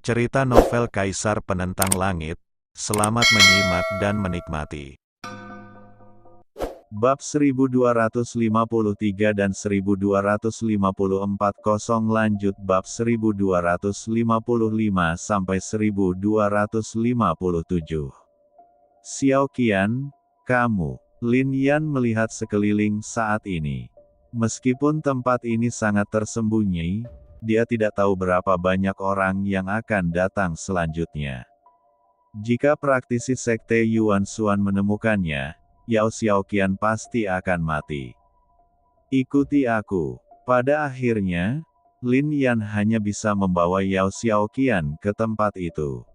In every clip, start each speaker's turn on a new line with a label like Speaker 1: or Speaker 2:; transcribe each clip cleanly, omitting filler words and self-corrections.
Speaker 1: Cerita novel Kaisar Penentang Langit. Selamat menyimak dan menikmati. Bab 1253 dan 1254 lanjut bab 1255 sampai 1257. Xiao Qian, kamu. Lin Yan melihat sekeliling saat ini. Meskipun tempat ini sangat tersembunyi, dia tidak tahu berapa banyak orang yang akan datang selanjutnya. Jika praktisi sekte Yuan Xuan menemukannya, Yao Xiaoqian pasti akan mati. Ikuti aku. Pada akhirnya, Lin Yan hanya bisa membawa Yao Xiaoqian ke tempat itu.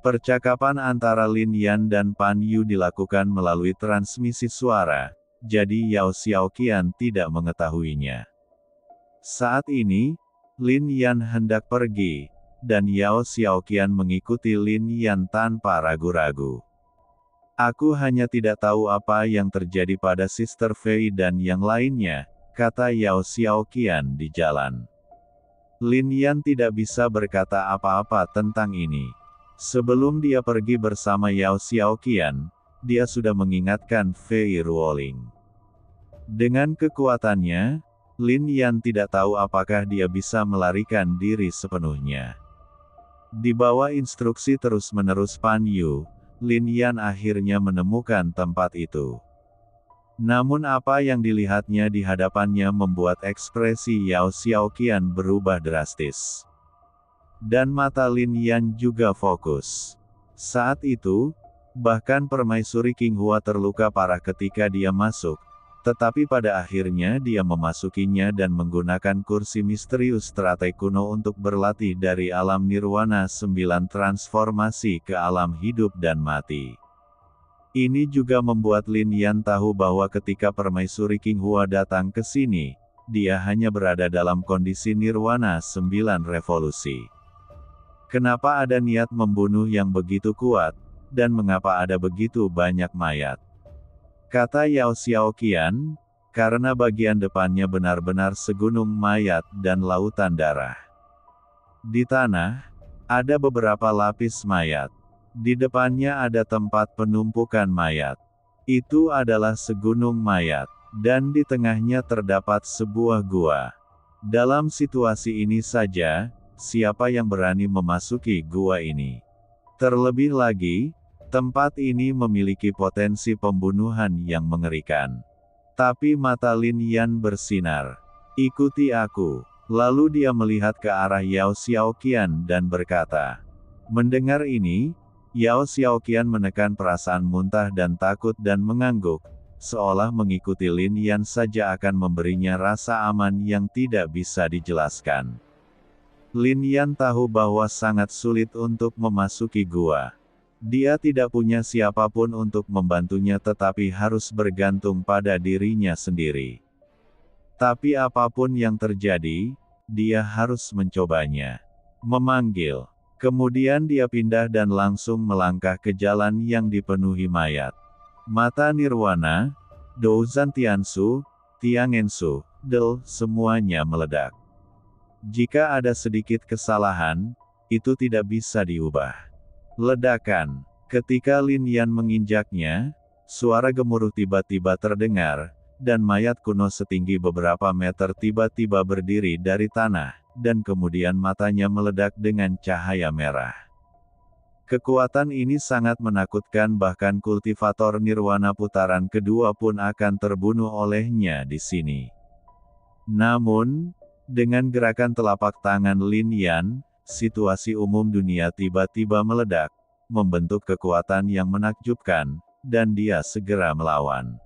Speaker 1: Percakapan antara Lin Yan dan Pan Yu dilakukan melalui transmisi suara, jadi Yao Xiaoqian tidak mengetahuinya. Saat ini, Lin Yan hendak pergi, dan Yao Xiaoqian mengikuti Lin Yan tanpa ragu-ragu. Aku hanya tidak tahu apa yang terjadi pada Sister Fei dan yang lainnya, kata Yao Xiaoqian di jalan. Lin Yan tidak bisa berkata apa-apa tentang ini. Sebelum dia pergi bersama Yao Xiaoqian, dia sudah mengingatkan Fei Ruoling. Dengan kekuatannya, Lin Yan tidak tahu apakah dia bisa melarikan diri sepenuhnya. Di bawah instruksi terus-menerus Pan Yu, Lin Yan akhirnya menemukan tempat itu. Namun apa yang dilihatnya di hadapannya membuat ekspresi Yao Xiaoqian berubah drastis. Dan mata Lin Yan juga fokus. Saat itu, bahkan Permaisuri Qinghua terluka parah ketika dia masuk. Tetapi pada akhirnya dia memasukinya dan menggunakan kursi misterius teratai kuno untuk berlatih dari alam nirwana 9 transformasi ke alam hidup dan mati. Ini juga membuat Lin Yan tahu bahwa ketika Permaisuri Qinghua datang ke sini, dia hanya berada dalam kondisi nirwana 9 revolusi. Kenapa ada niat membunuh yang begitu kuat, dan mengapa ada begitu banyak mayat? Kata Yao Xiaoqian, karena bagian depannya benar-benar segunung mayat dan lautan darah. Di tanah, ada beberapa lapis mayat. Di depannya ada tempat penumpukan mayat. Itu adalah segunung mayat, dan di tengahnya terdapat sebuah gua. Dalam situasi ini saja, siapa yang berani memasuki gua ini? Terlebih lagi, tempat ini memiliki potensi pembunuhan yang mengerikan. Tapi mata Lin Yan bersinar. Ikuti aku. Lalu dia melihat ke arah Yao Xiaoqian dan berkata. Mendengar ini, Yao Xiaoqian menekan perasaan muntah dan takut dan mengangguk, seolah mengikuti Lin Yan saja akan memberinya rasa aman yang tidak bisa dijelaskan. Lin Yan tahu bahwa sangat sulit untuk memasuki gua. Dia tidak punya siapapun untuk membantunya tetapi harus bergantung pada dirinya sendiri. Tapi apapun yang terjadi, dia harus mencobanya. Memanggil. Kemudian dia pindah dan langsung melangkah ke jalan yang dipenuhi mayat. Mata Nirwana, Douzan Tiansu, Tiangensu, Del, semuanya meledak. Jika ada sedikit kesalahan, itu tidak bisa diubah. Ledakan. Ketika Lin Yan menginjaknya, suara gemuruh tiba-tiba terdengar, dan mayat kuno setinggi beberapa meter tiba-tiba berdiri dari tanah, dan kemudian matanya meledak dengan cahaya merah. Kekuatan ini sangat menakutkan, bahkan kultivator nirwana putaran kedua pun akan terbunuh olehnya di sini. Namun, dengan gerakan telapak tangan Lin Yan, situasi umum dunia tiba-tiba meledak, membentuk kekuatan yang menakjubkan, dan dia segera melawan.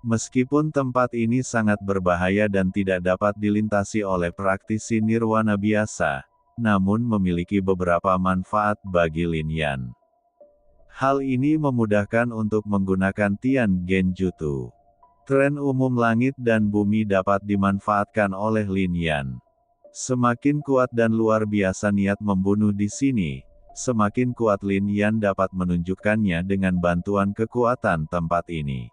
Speaker 1: Meskipun tempat ini sangat berbahaya dan tidak dapat dilintasi oleh praktisi nirwana biasa, namun memiliki beberapa manfaat bagi Lin Yan. Hal ini memudahkan untuk menggunakan Tian Genjutsu. Tren umum langit dan bumi dapat dimanfaatkan oleh Lin Yan. Semakin kuat dan luar biasa niat membunuh di sini, semakin kuat Lin Yan dapat menunjukkannya dengan bantuan kekuatan tempat ini.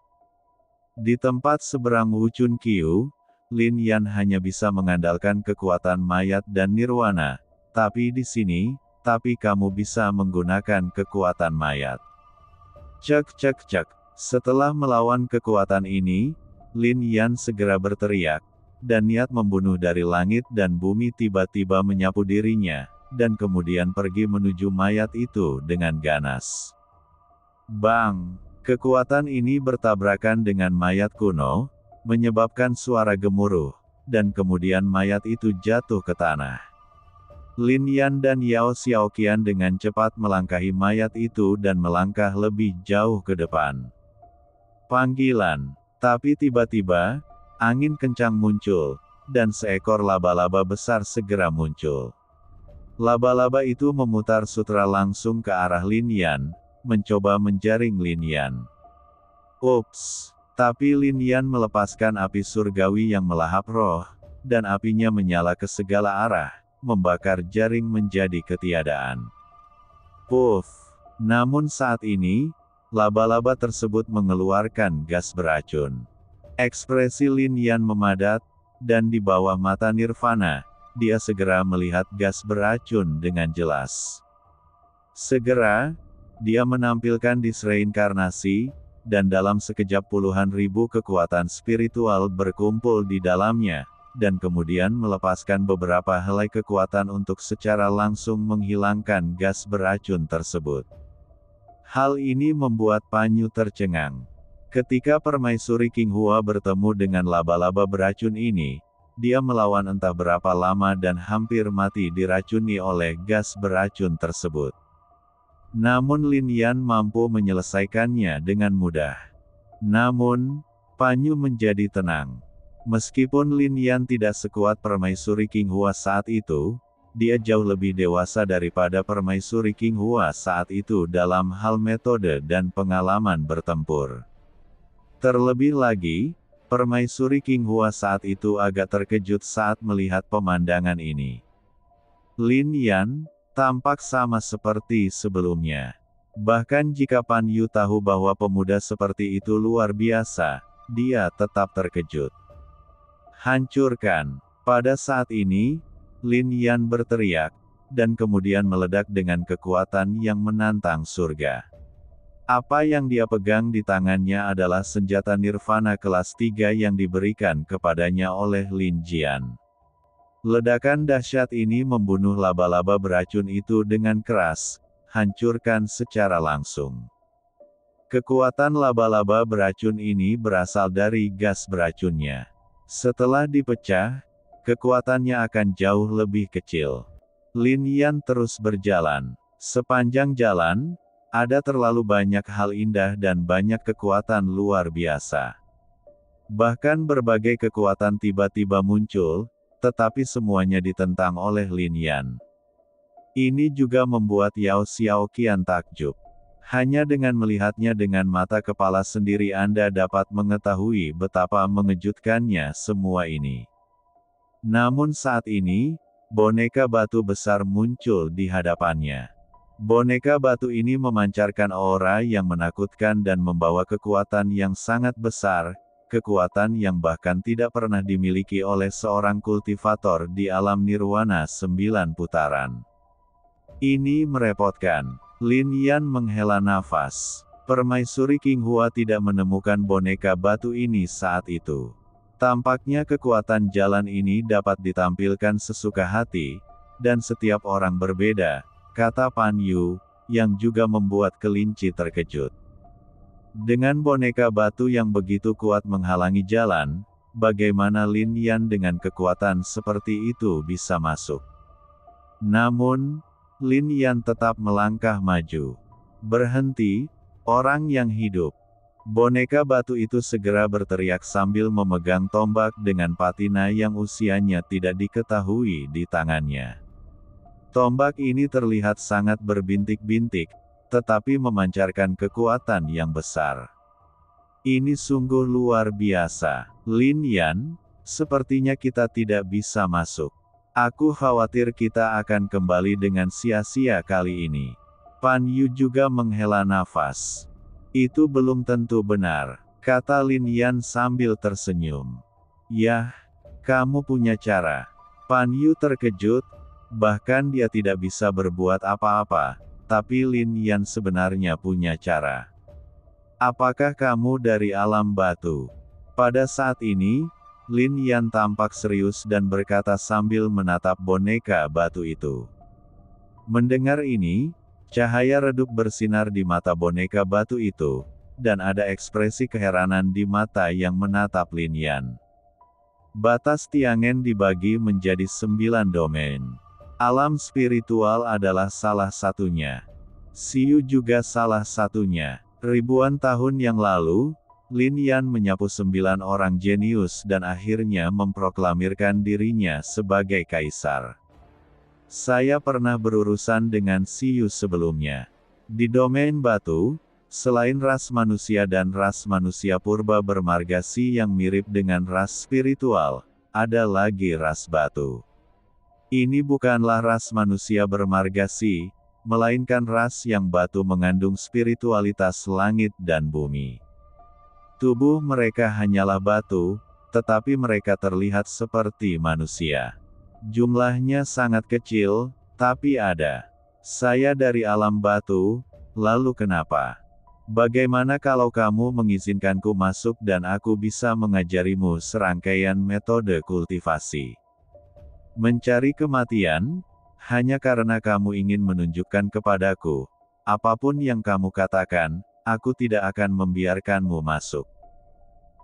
Speaker 1: Di tempat seberang Wuchun Qiu, Lin Yan hanya bisa mengandalkan kekuatan mayat dan nirwana, tapi di sini, tapi kamu bisa menggunakan kekuatan mayat. Cek cek cek. Setelah melawan kekuatan ini, Lin Yan segera berteriak, dan niat membunuh dari langit dan bumi tiba-tiba menyapu dirinya, dan kemudian pergi menuju mayat itu dengan ganas. Bang! Kekuatan ini bertabrakan dengan mayat kuno, menyebabkan suara gemuruh, dan kemudian mayat itu jatuh ke tanah. Lin Yan dan Yao Xiaoqian dengan cepat melangkahi mayat itu dan melangkah lebih jauh ke depan. Panggilan. Tapi tiba-tiba, angin kencang muncul, dan seekor laba-laba besar segera muncul. Laba-laba itu memutar sutra langsung ke arah Lin Yan, mencoba menjaring Lin Yan. Ups! Tapi Lin Yan melepaskan api surgawi yang melahap roh, dan apinya menyala ke segala arah, membakar jaring menjadi ketiadaan. Puff! Namun saat ini, laba-laba tersebut mengeluarkan gas beracun. Ekspresi Lin Yan memadat, dan di bawah mata Nirvana, dia segera melihat gas beracun dengan jelas. Segera, dia menampilkan disreinkarnasi, dan dalam sekejap puluhan ribu kekuatan spiritual berkumpul di dalamnya, dan kemudian melepaskan beberapa helai kekuatan untuk secara langsung menghilangkan gas beracun tersebut. Hal ini membuat Pan Yu tercengang. Ketika permaisuri King Hua bertemu dengan laba-laba beracun ini, dia melawan entah berapa lama dan hampir mati diracuni oleh gas beracun tersebut. Namun Lin Yan mampu menyelesaikannya dengan mudah. Namun, Pan Yu menjadi tenang. Meskipun Lin Yan tidak sekuat permaisuri King Hua saat itu, dia jauh lebih dewasa daripada permaisuri King Hua saat itu dalam hal metode dan pengalaman bertempur. Terlebih lagi, permaisuri King Hua saat itu agak terkejut saat melihat pemandangan ini. Lin Yan tampak sama seperti sebelumnya. Bahkan jika Pan Yu tahu bahwa pemuda seperti itu luar biasa, dia tetap terkejut. Hancurkan! Pada saat ini, Lin Yan berteriak, dan kemudian meledak dengan kekuatan yang menantang surga. Apa yang dia pegang di tangannya adalah senjata Nirvana kelas 3 yang diberikan kepadanya oleh Lin Jian. Ledakan dahsyat ini membunuh laba-laba beracun itu dengan keras, hancurkan secara langsung. Kekuatan laba-laba beracun ini berasal dari gas beracunnya. Setelah dipecah, kekuatannya akan jauh lebih kecil. Lin Yan terus berjalan. Sepanjang jalan, ada terlalu banyak hal indah dan banyak kekuatan luar biasa. Bahkan berbagai kekuatan tiba-tiba muncul, tetapi semuanya ditentang oleh Lin Yan. Ini juga membuat Yao Xiaoqian takjub. Hanya dengan melihatnya dengan mata kepala sendiri Anda dapat mengetahui betapa mengejutkannya semua ini. Namun saat ini, boneka batu besar muncul di hadapannya. Boneka batu ini memancarkan aura yang menakutkan dan membawa kekuatan yang sangat besar, kekuatan yang bahkan tidak pernah dimiliki oleh seorang kultivator di alam nirwana 9 putaran. Ini merepotkan. Lin Yan menghela nafas. Permaisuri King Hua tidak menemukan boneka batu ini saat itu. Tampaknya kekuatan jalan ini dapat ditampilkan sesuka hati, dan setiap orang berbeda, kata Pan Yu, yang juga membuat kelinci terkejut. Dengan boneka batu yang begitu kuat menghalangi jalan, bagaimana Lin Yan dengan kekuatan seperti itu bisa masuk? Namun, Lin Yan tetap melangkah maju. Berhenti, orang yang hidup. Boneka batu itu segera berteriak sambil memegang tombak dengan patina yang usianya tidak diketahui di tangannya. Tombak ini terlihat sangat berbintik-bintik, tetapi memancarkan kekuatan yang besar. Ini sungguh luar biasa. Lin Yan, sepertinya kita tidak bisa masuk. Aku khawatir kita akan kembali dengan sia-sia kali ini. Pan Yu juga menghela nafas. Itu belum tentu benar, kata Lin Yan sambil tersenyum. Yah, kamu punya cara. Pan Yu terkejut, Bahkan dia tidak bisa berbuat apa-apa, tapi Lin Yan sebenarnya punya cara. Apakah kamu dari alam batu? Pada saat ini, Lin Yan tampak serius dan berkata sambil menatap boneka batu itu. Mendengar ini, cahaya redup bersinar di mata boneka batu itu, dan ada ekspresi keheranan di mata yang menatap Lin Yan. Batas Tiangen dibagi menjadi 9 domain. Alam spiritual adalah salah satunya. Siyu juga salah satunya. Ribuan tahun yang lalu, Lin Yan menyapu 9 orang jenius dan akhirnya memproklamirkan dirinya sebagai kaisar. Saya pernah berurusan dengan Siyu sebelumnya. Di domain batu, selain ras manusia dan ras manusia purba bermargasi yang mirip dengan ras spiritual, ada lagi ras batu. Ini bukanlah ras manusia bermargasi, melainkan ras yang batu mengandung spiritualitas langit dan bumi. Tubuh mereka hanyalah batu, tetapi mereka terlihat seperti manusia. Jumlahnya sangat kecil, tapi ada. Saya dari alam batu, lalu kenapa? Bagaimana kalau kamu mengizinkanku masuk dan aku bisa mengajarimu serangkaian metode kultivasi? Mencari kematian, hanya karena kamu ingin menunjukkan kepadaku, apapun yang kamu katakan, aku tidak akan membiarkanmu masuk.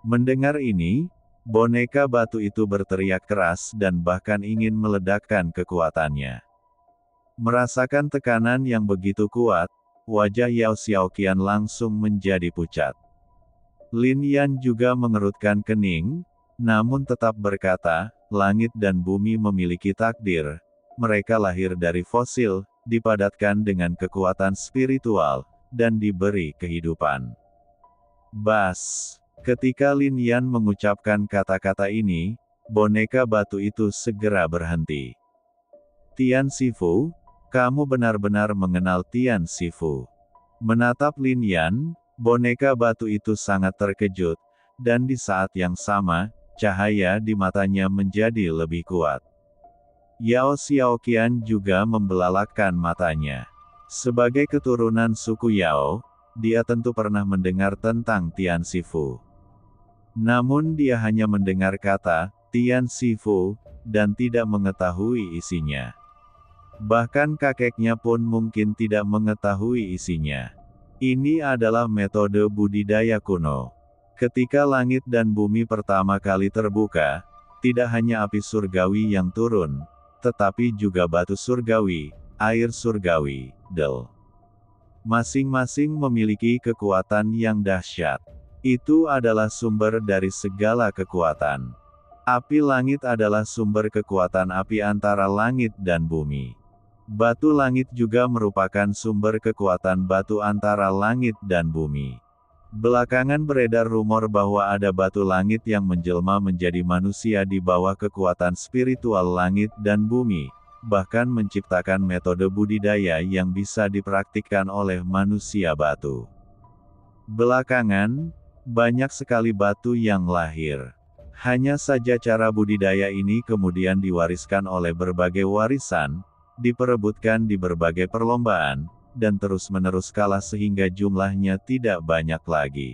Speaker 1: Mendengar ini, boneka batu itu berteriak keras dan bahkan ingin meledakkan kekuatannya. Merasakan tekanan yang begitu kuat, wajah Yao Xiaoqian langsung menjadi pucat. Lin Yan juga mengerutkan kening, namun tetap berkata, langit dan bumi memiliki takdir, mereka lahir dari fosil, dipadatkan dengan kekuatan spiritual, dan diberi kehidupan. Bas. Ketika Lin Yan mengucapkan kata-kata ini, boneka batu itu segera berhenti. Tian Sifu, kamu benar-benar mengenal Tian Sifu. Menatap Lin Yan, boneka batu itu sangat terkejut, dan di saat yang sama, cahaya di matanya menjadi lebih kuat. Yao Xiaoqian juga membelalakkan matanya. Sebagai keturunan suku Yao, dia tentu pernah mendengar tentang Tian Sifu. Namun dia hanya mendengar kata, Tian Sifu, dan tidak mengetahui isinya. Bahkan kakeknya pun mungkin tidak mengetahui isinya. Ini adalah metode budidaya kuno. Ketika langit dan bumi pertama kali terbuka, tidak hanya api surgawi yang turun, tetapi juga batu surgawi, air surgawi, del. Masing-masing memiliki kekuatan yang dahsyat. Itu adalah sumber dari segala kekuatan. Api langit adalah sumber kekuatan api antara langit dan bumi. Batu langit juga merupakan sumber kekuatan batu antara langit dan bumi. Belakangan beredar rumor bahwa ada batu langit yang menjelma menjadi manusia di bawah kekuatan spiritual langit dan bumi, bahkan menciptakan metode budidaya yang bisa dipraktikkan oleh manusia batu. Belakangan, banyak sekali batu yang lahir. Hanya saja cara budidaya ini kemudian diwariskan oleh berbagai warisan, diperebutkan di berbagai perlombaan, dan terus-menerus kalah sehingga jumlahnya tidak banyak lagi.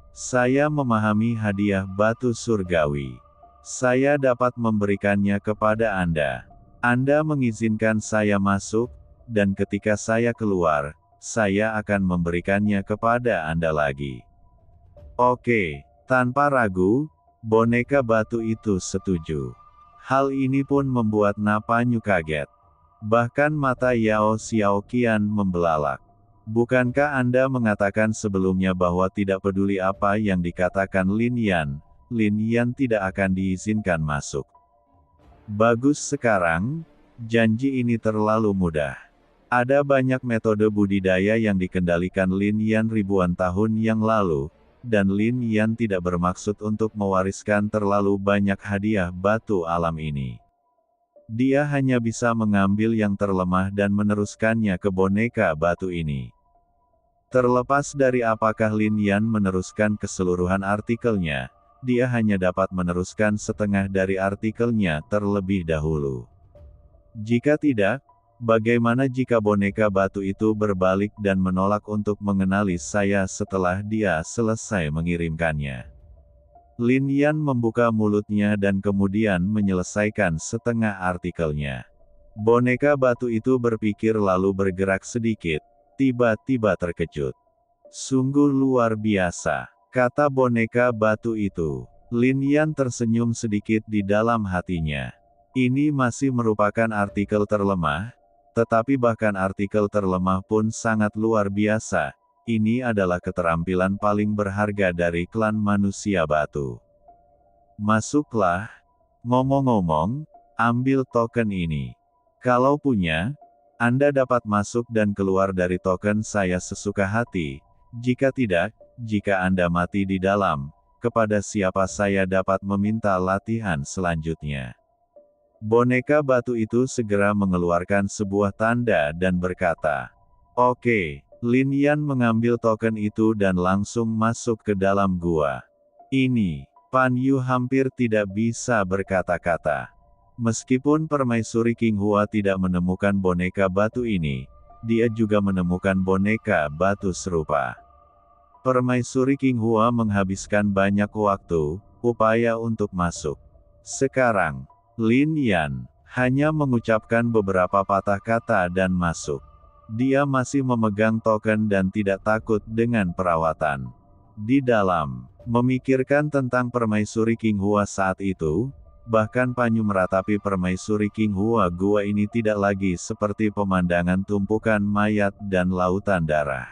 Speaker 1: Saya memahami hadiah batu surgawi. Saya dapat memberikannya kepada Anda. Anda mengizinkan saya masuk, dan ketika saya keluar, saya akan memberikannya kepada Anda lagi. Oke, tanpa ragu, boneka batu itu setuju. Hal ini pun membuat Napanyu kaget. Bahkan mata Yao Xiaoqian membelalak. Bukankah Anda mengatakan sebelumnya bahwa tidak peduli apa yang dikatakan Lin Yan tidak akan diizinkan masuk? Bagus sekali, janji ini terlalu mudah. Ada banyak metode budidaya yang dikendalikan Lin Yan ribuan tahun yang lalu, dan Lin Yan tidak bermaksud untuk mewariskan terlalu banyak hadiah batu alam ini. Dia hanya bisa mengambil yang terlemah dan meneruskannya ke boneka batu ini. Terlepas dari apakah Lin Yan meneruskan keseluruhan artikelnya, dia hanya dapat meneruskan setengah dari artikelnya terlebih dahulu. Jika tidak, bagaimana jika boneka batu itu berbalik dan menolak untuk mengenali saya setelah dia selesai mengirimkannya? Lin Yan membuka mulutnya dan kemudian menyelesaikan setengah artikelnya. Boneka batu itu berpikir lalu bergerak sedikit, tiba-tiba terkejut. Sungguh luar biasa, kata boneka batu itu. Lin Yan tersenyum sedikit di dalam hatinya. Ini masih merupakan artikel terlemah, tetapi bahkan artikel terlemah pun sangat luar biasa. Ini adalah keterampilan paling berharga dari klan manusia batu. Masuklah. Ngomong-ngomong, ambil token ini. Kalau punya, Anda dapat masuk dan keluar dari token saya sesuka hati. Jika tidak, jika Anda mati di dalam, kepada siapa saya dapat meminta latihan selanjutnya. Boneka batu itu segera mengeluarkan sebuah tanda dan berkata, "Oke." Lin Yan mengambil token itu dan langsung masuk ke dalam gua. Ini, Pan Yu hampir tidak bisa berkata-kata. Meskipun permaisuri King Hua tidak menemukan boneka batu ini, dia juga menemukan boneka batu serupa. Permaisuri King Hua menghabiskan banyak waktu, upaya untuk masuk. Sekarang, Lin Yan hanya mengucapkan beberapa patah kata dan masuk. Dia masih memegang token dan tidak takut dengan perawatan. Di dalam, memikirkan tentang permaisuri King Hua saat itu, bahkan Panyu meratapi permaisuri King Hua gua ini tidak lagi seperti pemandangan tumpukan mayat dan lautan darah.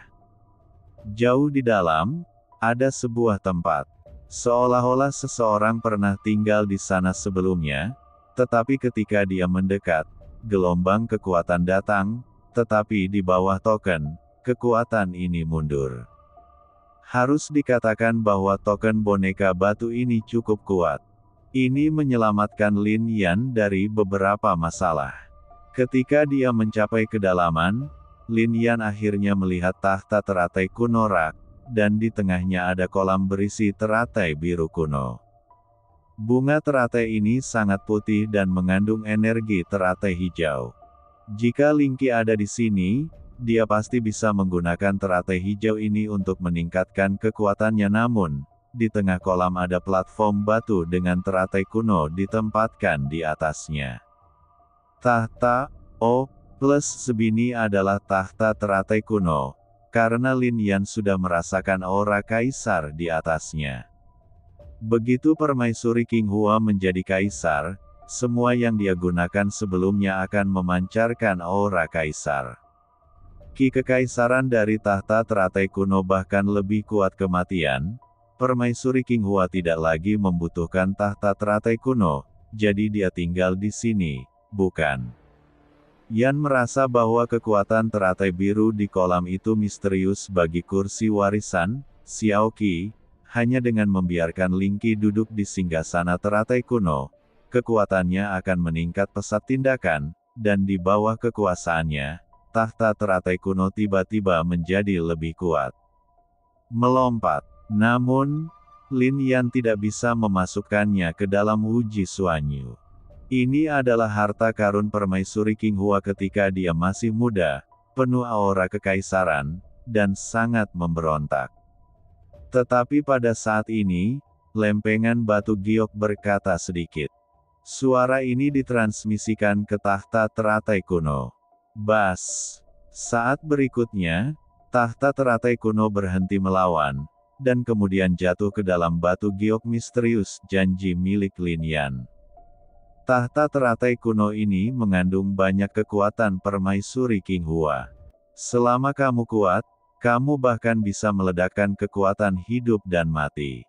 Speaker 1: Jauh di dalam, ada sebuah tempat. Seolah-olah seseorang pernah tinggal di sana sebelumnya, tetapi ketika dia mendekat, gelombang kekuatan datang, tetapi di bawah token, kekuatan ini mundur. Harus dikatakan bahwa token boneka batu ini cukup kuat. Ini menyelamatkan Lin Yan dari beberapa masalah. Ketika dia mencapai kedalaman, Lin Yan akhirnya melihat tahta teratai kuno rak, dan di tengahnya ada kolam berisi teratai biru kuno. Bunga teratai ini sangat putih dan mengandung energi teratai hijau. Jika Lingqi ada di sini, dia pasti bisa menggunakan teratai hijau ini untuk meningkatkan kekuatannya, namun, di tengah kolam ada platform batu dengan teratai kuno ditempatkan di atasnya. Tahta O+ sebini adalah tahta teratai kuno, karena Lin Yan sudah merasakan aura kaisar di atasnya. Begitu permaisuri King Hua menjadi kaisar, semua yang dia gunakan sebelumnya akan memancarkan aura kaisar. Ki kekaisaran dari tahta teratai kuno bahkan lebih kuat kematian. Permaisuri King Hua tidak lagi membutuhkan tahta teratai kuno, jadi dia tinggal di sini, bukan? Yan merasa bahwa kekuatan teratai biru di kolam itu misterius bagi kursi warisan, Xiao Qi, hanya dengan membiarkan Lingqi duduk di singgasana teratai kuno, kekuatannya akan meningkat pesat tindakan, dan di bawah kekuasaannya, tahta teratai kuno tiba-tiba menjadi lebih kuat. Melompat. Namun, Lin Yan tidak bisa memasukkannya ke dalam Wuji Suanyu. Ini adalah harta karun permaisuri King Hua ketika dia masih muda, penuh aura kekaisaran, dan sangat memberontak. Tetapi pada saat ini, lempengan batu giok berkata sedikit. Suara ini ditransmisikan ke tahta teratai kuno. Bas. Saat berikutnya, tahta teratai kuno berhenti melawan, dan kemudian jatuh ke dalam batu giok misterius janji milik Lin Yan. Tahta teratai kuno ini mengandung banyak kekuatan permaisuri King Hua. Selama kamu kuat, kamu bahkan bisa meledakkan kekuatan hidup dan mati.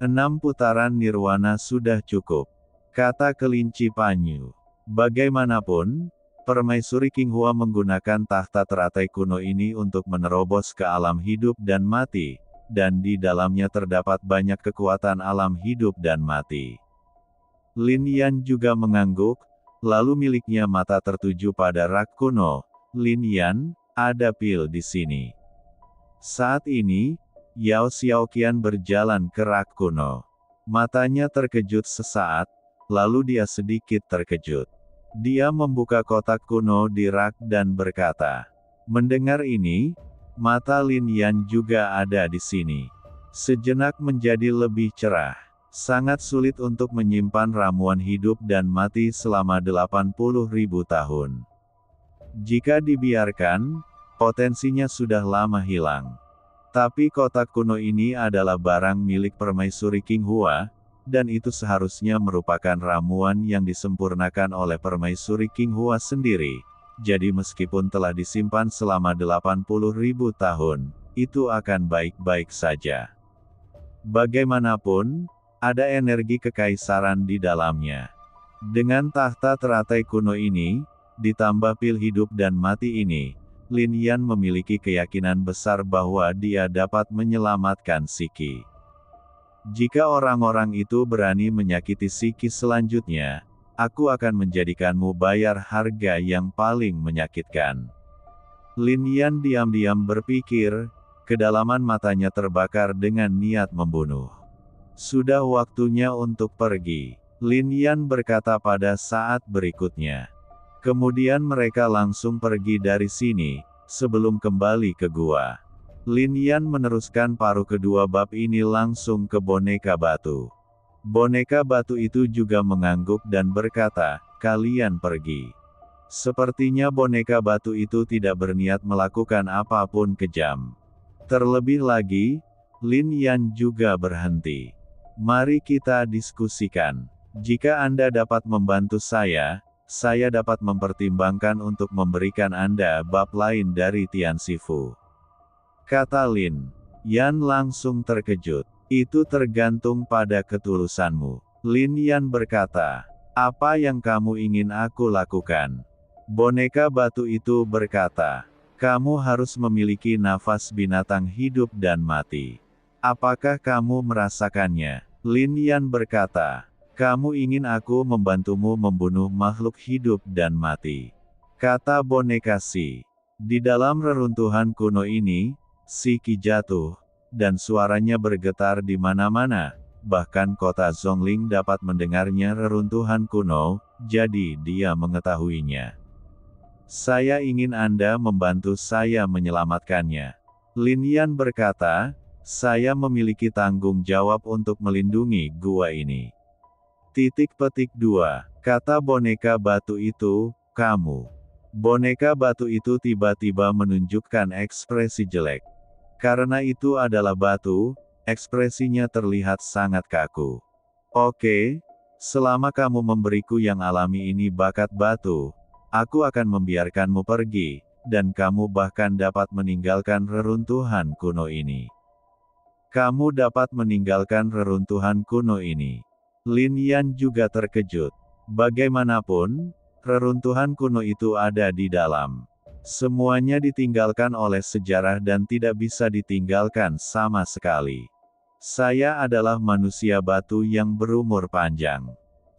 Speaker 1: 6 putaran nirwana sudah cukup, kata kelinci Panyu. Bagaimanapun, permaisuri King Hua menggunakan tahta teratai kuno ini untuk menerobos ke alam hidup dan mati, dan di dalamnya terdapat banyak kekuatan alam hidup dan mati. Lin Yan juga mengangguk, lalu miliknya mata tertuju pada rak kuno. Lin Yan, ada pil di sini. Saat ini, Yao Xiaoqian berjalan ke rak kuno. Matanya terkejut sesaat, lalu dia sedikit terkejut. Dia membuka kotak kuno di rak dan berkata. Mendengar ini, mata Lin Yan juga ada di sini. Sejenak menjadi lebih cerah. Sangat sulit untuk menyimpan ramuan hidup dan mati selama 80.000 tahun. Jika dibiarkan, potensinya sudah lama hilang. Tapi kotak kuno ini adalah barang milik permaisuri King Hua, dan itu seharusnya merupakan ramuan yang disempurnakan oleh permaisuri King Hua sendiri. Jadi meskipun telah disimpan selama 80.000 tahun, itu akan baik-baik saja. Bagaimanapun, ada energi kekaisaran di dalamnya. Dengan tahta teratai kuno ini, ditambah pil hidup dan mati ini, Lin Yan memiliki keyakinan besar bahwa dia dapat menyelamatkan Siki. Jika orang-orang itu berani menyakiti Siki selanjutnya, aku akan menjadikanmu bayar harga yang paling menyakitkan. Lin Yan diam-diam berpikir, kedalaman matanya terbakar dengan niat membunuh. Sudah waktunya untuk pergi, Lin Yan berkata pada saat berikutnya. Kemudian mereka langsung pergi dari sini, sebelum kembali ke gua. Lin Yan meneruskan paruh kedua bab ini langsung ke boneka batu. Boneka batu itu juga mengangguk dan berkata, kalian pergi. Sepertinya boneka batu itu tidak berniat melakukan apapun kejam. Terlebih lagi, Lin Yan juga berhenti. Mari kita diskusikan. Jika Anda dapat membantu saya dapat mempertimbangkan untuk memberikan Anda bab lain dari Tian Sifu. Kata Lin Yan langsung terkejut. Itu tergantung pada ketulusanmu. Lin Yan berkata, apa yang kamu ingin aku lakukan? Boneka batu itu berkata, kamu harus memiliki nafas binatang hidup dan mati. Apakah kamu merasakannya? Lin Yan berkata, kamu ingin aku membantumu membunuh makhluk hidup dan mati. Kata boneka Si. Di dalam reruntuhan kuno ini, Siki jatuh, dan suaranya bergetar di mana-mana, bahkan kota Zhongling dapat mendengarnya reruntuhan kuno, jadi dia mengetahuinya. Saya ingin Anda membantu saya menyelamatkannya. Lin Yan berkata, saya memiliki tanggung jawab untuk melindungi gua ini. Titik petik 2. Kata boneka batu itu, kamu. Boneka batu itu tiba-tiba menunjukkan ekspresi jelek. Karena itu adalah batu, ekspresinya terlihat sangat kaku. Oke, selama kamu memberiku yang alami ini bakat batu, aku akan membiarkanmu pergi, dan kamu bahkan dapat meninggalkan reruntuhan kuno ini. Kamu dapat meninggalkan reruntuhan kuno ini. Lin Yan juga terkejut. Bagaimanapun, reruntuhan kuno itu ada di dalam. Semuanya ditinggalkan oleh sejarah dan tidak bisa ditinggalkan sama sekali. Saya adalah manusia batu yang berumur panjang.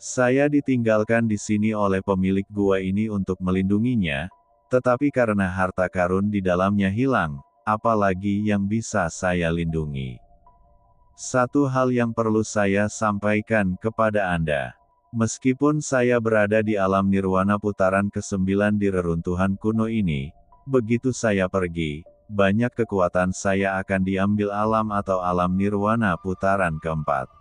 Speaker 1: Saya ditinggalkan di sini oleh pemilik gua ini untuk melindunginya, tetapi karena harta karun di dalamnya hilang, apalagi yang bisa saya lindungi. Satu hal yang perlu saya sampaikan kepada Anda. Meskipun saya berada di alam nirwana putaran ke-9 di reruntuhan kuno ini, begitu saya pergi, banyak kekuatan saya akan diambil alam atau alam nirwana putaran ke-4.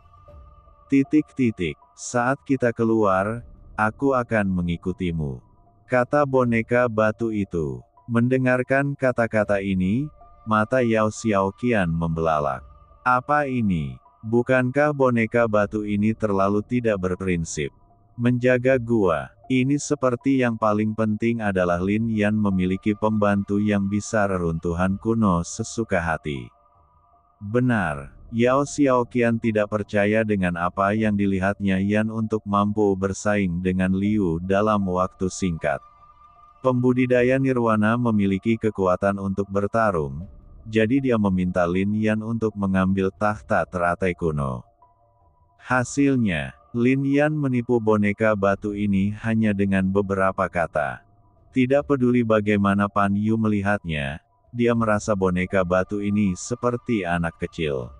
Speaker 1: Saat kita keluar, aku akan mengikutimu. Kata boneka batu itu. Mendengarkan kata-kata ini, mata Yao Xiaoqian membelalak. Apa ini? Bukankah boneka batu ini terlalu tidak berprinsip? Menjaga gua, ini seperti yang paling penting adalah Lin Yan memiliki pembantu yang bisa reruntuhan kuno sesuka hati. Benar, Yao Xiaoqian tidak percaya dengan apa yang dilihatnya Yan untuk mampu bersaing dengan Liu dalam waktu singkat. Pembudidaya nirwana memiliki kekuatan untuk bertarung, jadi dia meminta Lin Yan untuk mengambil tahta teratai kuno. Hasilnya, Lin Yan menipu boneka batu ini hanya dengan beberapa kata. Tidak peduli bagaimana Pan Yu melihatnya, dia merasa boneka batu ini seperti anak kecil.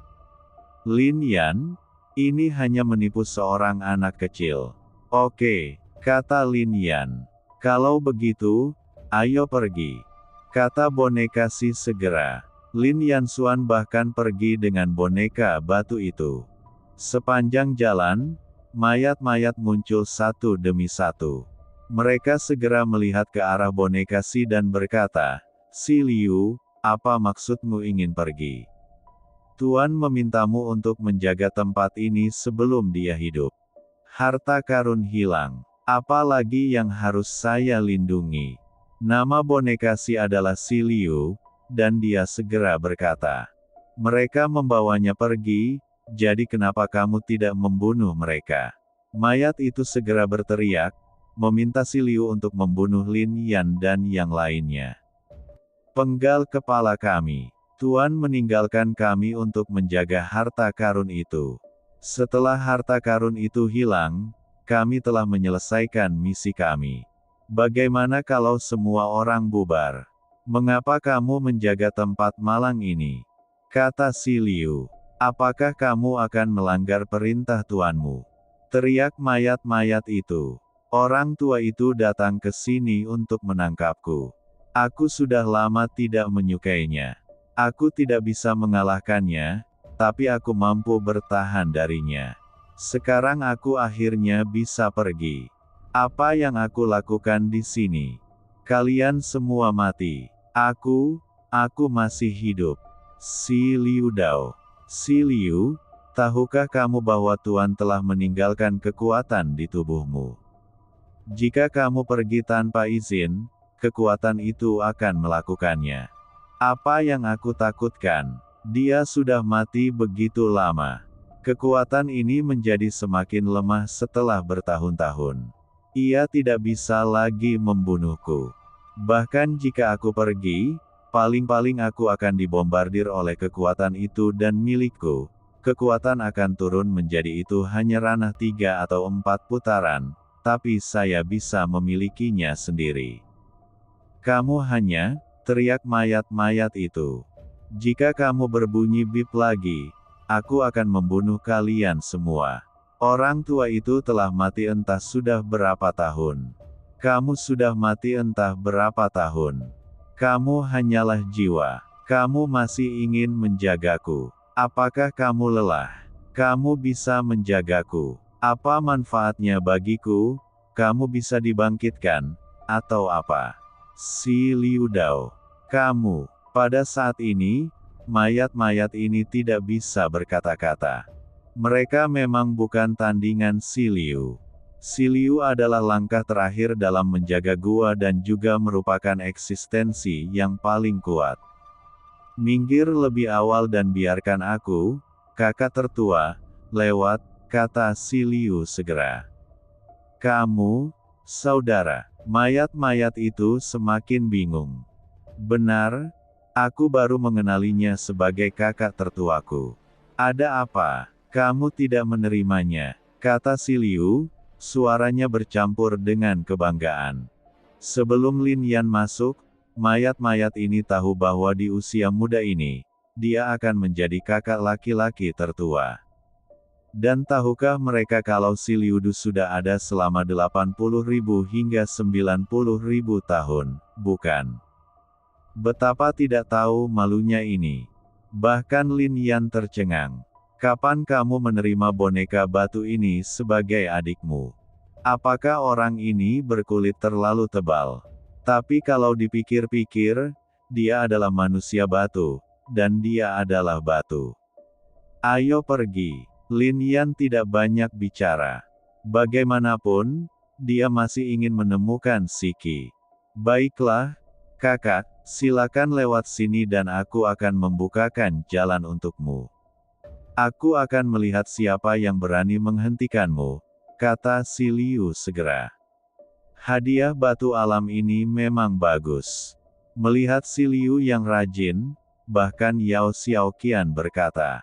Speaker 1: Lin Yan, ini hanya menipu seorang anak kecil. Oke, kata Lin Yan. Kalau begitu, ayo pergi, kata boneka si segera. Lin Yanxuan bahkan pergi dengan boneka batu itu. Sepanjang jalan, mayat-mayat muncul satu demi satu. Mereka segera melihat ke arah boneka si dan berkata, "Si Liu, apa maksudmu ingin pergi? Tuan memintamu untuk menjaga tempat ini sebelum dia hidup. Harta karun hilang. Apalagi yang harus saya lindungi?" Nama boneka si adalah Si Liu, dan dia segera berkata, "Mereka membawanya pergi, jadi kenapa kamu tidak membunuh mereka?" Mayat itu segera berteriak, meminta Si Liu untuk membunuh Lin Yan dan yang lainnya. "Penggal kepala kami. Tuan meninggalkan kami untuk menjaga harta karun itu. Setelah harta karun itu hilang, kami telah menyelesaikan misi kami. Bagaimana kalau semua orang bubar? Mengapa kamu menjaga tempat malang ini?" Kata Si Liu. "Apakah kamu akan melanggar perintah tuanmu?" Teriak mayat-mayat itu. "Orang tua itu datang ke sini untuk menangkapku. Aku sudah lama tidak menyukainya. Aku tidak bisa mengalahkannya, tapi aku mampu bertahan darinya. Sekarang aku akhirnya bisa pergi. Apa yang aku lakukan di sini? Kalian semua mati. Aku masih hidup." Si Liu Dao. "Si Liu, tahukah kamu bahwa Tuan telah meninggalkan kekuatan di tubuhmu? Jika kamu pergi tanpa izin, kekuatan itu akan melakukannya. Apa yang aku takutkan? Dia sudah mati begitu lama. Kekuatan ini menjadi semakin lemah setelah bertahun-tahun. Ia tidak bisa lagi membunuhku. Bahkan jika aku pergi, paling-paling aku akan dibombardir oleh kekuatan itu dan milikku. Kekuatan akan turun menjadi itu hanya ranah 3 atau 4 putaran, tapi saya bisa memilikinya sendiri." "Kamu hanya," teriak mayat-mayat itu. "Jika kamu berbunyi bip lagi, aku akan membunuh kalian semua. Orang tua itu telah mati entah sudah berapa tahun. Kamu sudah mati entah berapa tahun. Kamu hanyalah jiwa. Kamu masih ingin menjagaku. Apakah kamu lelah? Kamu bisa menjagaku. Apa manfaatnya bagiku? Kamu bisa dibangkitkan, atau apa?" Si Liu Dao. "Kamu." Pada saat ini, mayat-mayat ini tidak bisa berkata-kata. Mereka memang bukan tandingan Si Liu. Si Liu adalah langkah terakhir dalam menjaga gua dan juga merupakan eksistensi yang paling kuat. "Minggir lebih awal dan biarkan aku, kakak tertua, lewat," kata Si Liu segera. "Kamu, saudara." Mayat-mayat itu semakin bingung. "Benar, aku baru mengenalinya sebagai kakak tertuaku. Ada apa? Kamu tidak menerimanya?" kata Si Liu, suaranya bercampur dengan kebanggaan. Sebelum Lin Yan masuk, mayat-mayat ini tahu bahwa di usia muda ini, dia akan menjadi kakak laki-laki tertua. Dan tahukah mereka kalau Si Liu Du sudah ada selama 80.000 hingga 90.000 tahun, bukan? Betapa tidak tahu malunya ini. Bahkan Lin Yan tercengang. "Kapan kamu menerima boneka batu ini sebagai adikmu? Apakah orang ini berkulit terlalu tebal? Tapi kalau dipikir-pikir, dia adalah manusia batu, dan dia adalah batu. Ayo pergi." Lin Yan tidak banyak bicara. Bagaimanapun, dia masih ingin menemukan Si Qi. "Baiklah, kakak, silakan lewat sini dan aku akan membukakan jalan untukmu. Aku akan melihat siapa yang berani menghentikanmu," kata Si Liu segera. Hadiah batu alam ini memang bagus. Melihat Si Liu yang rajin, bahkan Yao Xiaoqian berkata,